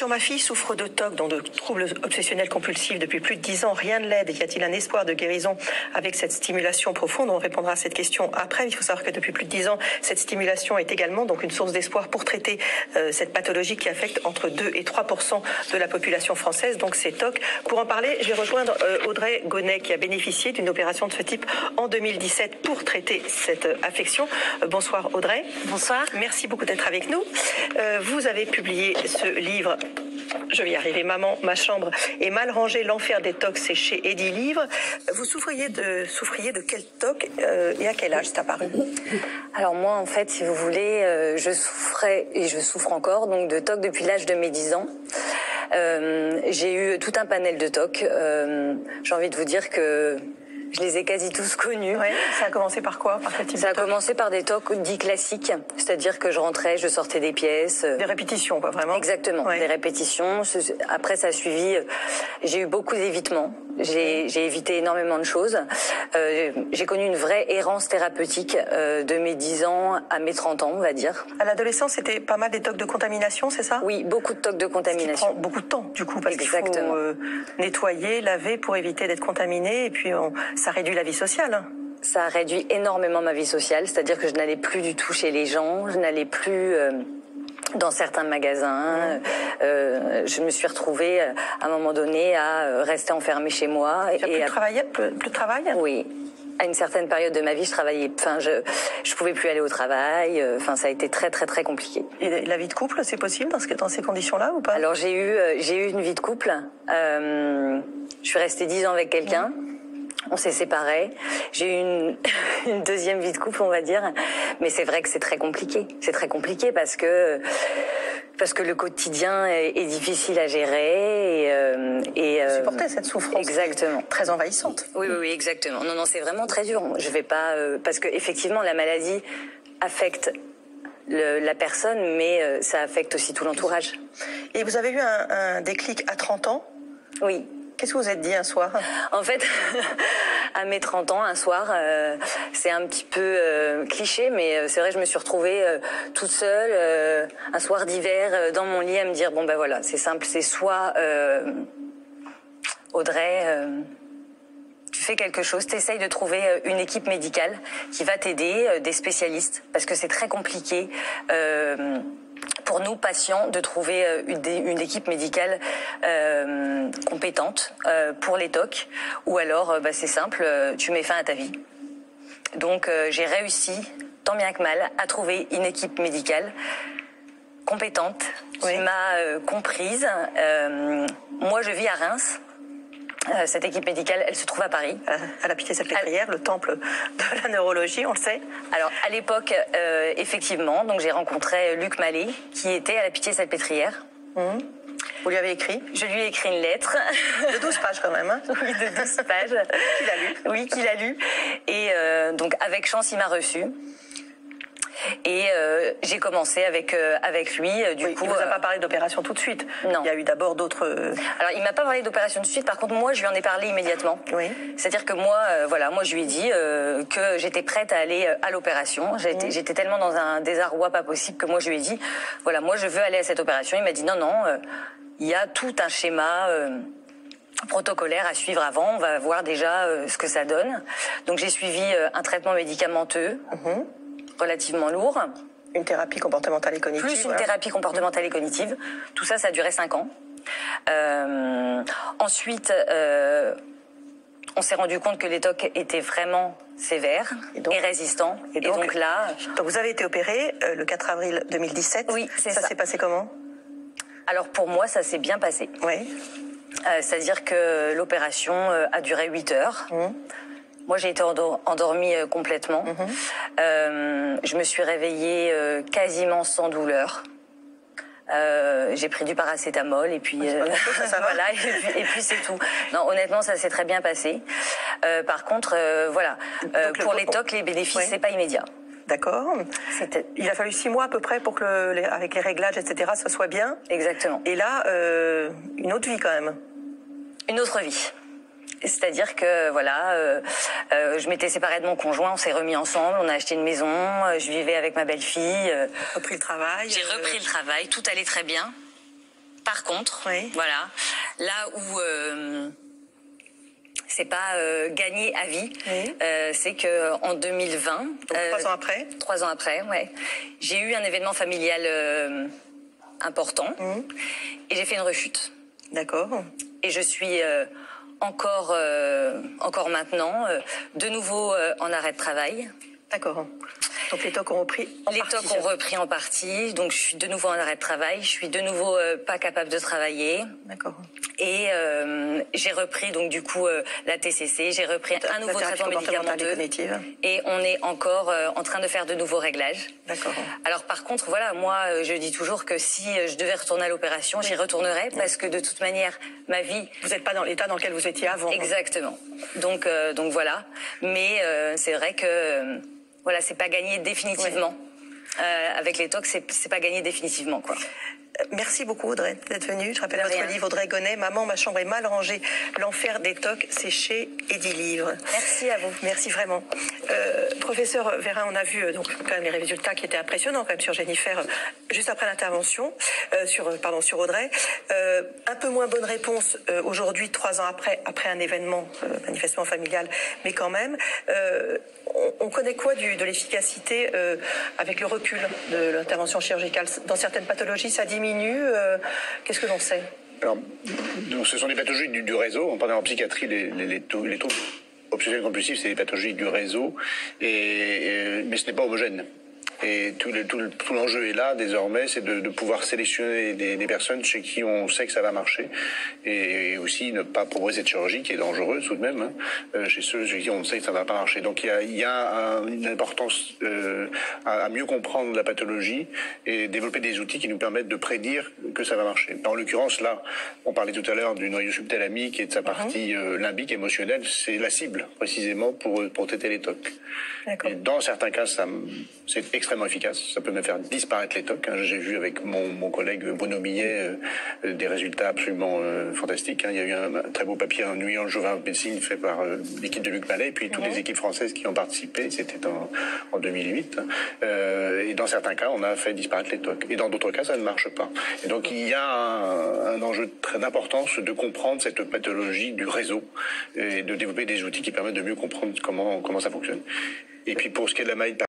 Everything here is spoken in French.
Ma fille souffre de TOC, donc de troubles obsessionnels compulsifs depuis plus de 10 ans. Rien ne l'aide. Y a-t-il un espoir de guérison avec cette stimulation profonde? On répondra à cette question après. Il faut savoir que depuis plus de 10 ans, cette stimulation est également donc une source d'espoir pour traiter cette pathologie qui affecte entre 2 et 3% de la population française, donc c'est TOC. Pour en parler, je vais rejoindre Audrey Gonnet qui a bénéficié d'une opération de ce type en 2017 pour traiter cette affection. Bonsoir Audrey. Bonsoir. Merci beaucoup d'être avec nous. Vous avez publié ce livre. Je vais y arriver. Maman, ma chambre est mal rangée, l'enfer des TOC, c'est chez Eddy Livre. Vous souffriez de quel TOC et à quel âge c'est apparu? Alors moi, en fait, si vous voulez, je souffrais et je souffre encore donc de TOC depuis l'âge de mes 10 ans. J'ai eu tout un panel de TOC. J'ai envie de vous dire que je les ai quasi tous connus. Ouais, ça a commencé par quoi? Par quel type Ça de a TOC? commencé par des TOC dits classiques, c'est-à-dire que je rentrais, je sortais des pièces. Des répétitions, pas vraiment? Exactement, ouais. Des répétitions. Après, ça a suivi. J'ai eu beaucoup d'évitements. J'ai évité énormément de choses. J'ai connu une vraie errance thérapeutique de mes 10 ans à mes 30 ans, on va dire. À l'adolescence, c'était pas mal des TOC de contamination, c'est ça? Oui, beaucoup de TOC de contamination. Ce qui prend beaucoup de temps, du coup, parce qu'il faut nettoyer, laver pour éviter d'être contaminé, et puis ça réduit la vie sociale. Ça a réduit énormément ma vie sociale, c'est-à-dire que je n'allais plus du tout chez les gens, je n'allais plus dans certains magasins. Je me suis retrouvée à un moment donné à rester enfermée chez moi. Plus de travail? Oui. À une certaine période de ma vie, je travaillais. Enfin, je pouvais plus aller au travail. Enfin, ça a été très très très compliqué. Et la vie de couple, c'est possible dans ces conditions-là ou pas? Alors j'ai eu une vie de couple. Je suis restée 10 ans avec quelqu'un. On s'est séparés. J'ai eu une deuxième vie de couple, on va dire. Mais c'est vrai que c'est très compliqué. C'est très compliqué parce que le quotidien est difficile à gérer et supporter cette souffrance. Exactement. Très envahissante. Oui, exactement. Non, c'est vraiment très dur. Je vais pas parce que effectivement la maladie affecte la personne, mais ça affecte aussi tout l'entourage. Et vous avez eu un déclic à 30 ans? Oui. Qu'est-ce que vous êtes dit un soir? En fait, à mes 30 ans, un soir, c'est un petit peu cliché, mais c'est vrai, je me suis retrouvée toute seule, un soir d'hiver, dans mon lit, à me dire, bon ben voilà, c'est simple, c'est soit Audrey, tu fais quelque chose, t'essayes de trouver une équipe médicale qui va t'aider, des spécialistes, parce que c'est très compliqué pour nous, patients, de trouver une équipe médicale compétente pour les TOC, ou alors, c'est simple, tu mets fin à ta vie. Donc, j'ai réussi, tant bien que mal, à trouver une équipe médicale compétente qui m'a comprise. Moi, je vis à Reims. Cette équipe médicale, elle se trouve à Paris. À la Pitié-Salpêtrière, le temple de la neurologie, on le sait. Alors, à l'époque, effectivement, donc j'ai rencontré Luc Mallet, qui était à la Pitié-Salpêtrière. Vous lui avez écrit? Je lui ai écrit une lettre. De 12 pages quand même, hein? Oui, de 12 pages. Qu'il a lu. Oui, qu'il a lu. Et donc, avec chance, il m'a reçu. Et j'ai commencé avec lui. Du coup, il vous a pas parlé d'opération tout de suite? Non. Il y a eu d'abord d'autres... Alors, il m'a pas parlé d'opération tout de suite. Par contre, moi, je lui en ai parlé immédiatement. Oui. C'est-à-dire que moi, moi, je lui ai dit que j'étais prête à aller à l'opération. J'étais tellement dans un désarroi pas possible que moi, je lui ai dit, voilà, moi, je veux aller à cette opération. Il m'a dit, non, il y a tout un schéma... protocolaire à suivre avant, on va voir déjà ce que ça donne. Donc j'ai suivi un traitement médicamenteux relativement lourd. Une thérapie comportementale et cognitive. Plus une thérapie comportementale et cognitive. Tout ça, ça a duré 5 ans. Ensuite, on s'est rendu compte que les TOC étaient vraiment sévères et résistants. Et donc là... Donc vous avez été opéré le 4 avril 2017. Oui, c'est ça. Ça s'est passé comment? Alors pour moi, ça s'est bien passé. Oui. C'est-à-dire que l'opération a duré 8 heures. Moi, j'ai été endormie complètement. Je me suis réveillée quasiment sans douleur. J'ai pris du paracétamol et puis voilà, et puis c'est tout. Non, honnêtement, ça s'est très bien passé. Par contre, pour les TOC, les bénéfices, c'est pas immédiat. D'accord. Il a fallu 6 mois à peu près pour que, avec les réglages, etc., ça soit bien. Exactement. Et là, une autre vie quand même. Une autre vie. C'est-à-dire que je m'étais séparée de mon conjoint, on s'est remis ensemble, on a acheté une maison, je vivais avec ma belle-fille. Repris le travail. J'ai repris le travail, tout allait très bien. Par contre, Oui. voilà, là où c'est pas gagné à vie, Oui. c'est que en 2020, Donc, 3 ans après. 3 ans après, ouais, j'ai eu un événement familial important et j'ai fait une rechute. D'accord. Et je suis encore maintenant de nouveau en arrêt de travail. D'accord. Donc les TOC ont repris en Les partie. TOC ont repris en partie, donc je suis de nouveau en arrêt de travail. Je suis de nouveau pas capable de travailler. D'accord. Et j'ai repris donc du coup la TCC, j'ai repris un nouveau traitement médicamenteux et on est encore en train de faire de nouveaux réglages. D'accord. Alors par contre, voilà, moi je dis toujours que si je devais retourner à l'opération, j'y retournerais parce que de toute manière, ma vie... Vous n'êtes pas dans l'état dans lequel vous étiez avant. Exactement. Donc voilà. Mais c'est vrai que voilà, c'est pas gagné définitivement. Avec les TOC, c'est pas gagné définitivement, quoi. Merci beaucoup Audrey d'être venue. Je rappelle votre livre Audrey Gonnet, Maman, ma chambre est mal rangée, l'enfer des TOC, c'est chez Edilivre. Merci à vous. Merci vraiment. Professeur Vérin, on a vu donc quand même les résultats qui étaient impressionnants quand même sur Jennifer juste après l'intervention sur Audrey. Un peu moins bonne réponse aujourd'hui 3 ans après un événement manifestement familial, mais quand même. On connaît quoi de l'efficacité avec le recul de l'intervention chirurgicale dans certaines pathologies? Ça diminue. Qu'est-ce que l'on sait? Alors, donc ce sont des pathologies du réseau. En parlant en psychiatrie, les troubles obsessionnels compulsifs, c'est des pathologies du réseau, mais ce n'est pas homogène. Et tout l'enjeu est là désormais, c'est de pouvoir sélectionner des personnes chez qui on sait que ça va marcher, et aussi ne pas proposer cette chirurgie qui est dangereuse tout de même, hein, chez ceux chez qui on sait que ça ne va pas marcher. Donc il y a une importance à mieux comprendre la pathologie et développer des outils qui nous permettent de prédire que ça va marcher. En l'occurrence là, on parlait tout à l'heure du noyau subthalamique et de sa partie limbique émotionnelle, c'est la cible précisément pour traiter les TOC. Et dans certains cas, c'est extrêmement efficace. Ça peut même faire disparaître les TOC. J'ai vu avec mon collègue Bruno Millet des résultats absolument fantastiques. Il y a eu un très beau papier en New York Journal of Medicine fait par l'équipe de Luc Mallet et puis toutes les équipes françaises qui ont participé. C'était en 2008. Et dans certains cas, on a fait disparaître les TOC. Et dans d'autres cas, ça ne marche pas. Et donc, il y a un enjeu très d'importance de comprendre cette pathologie du réseau et de développer des outils qui permettent de mieux comprendre comment ça fonctionne. Et puis, pour ce qui est de la maladie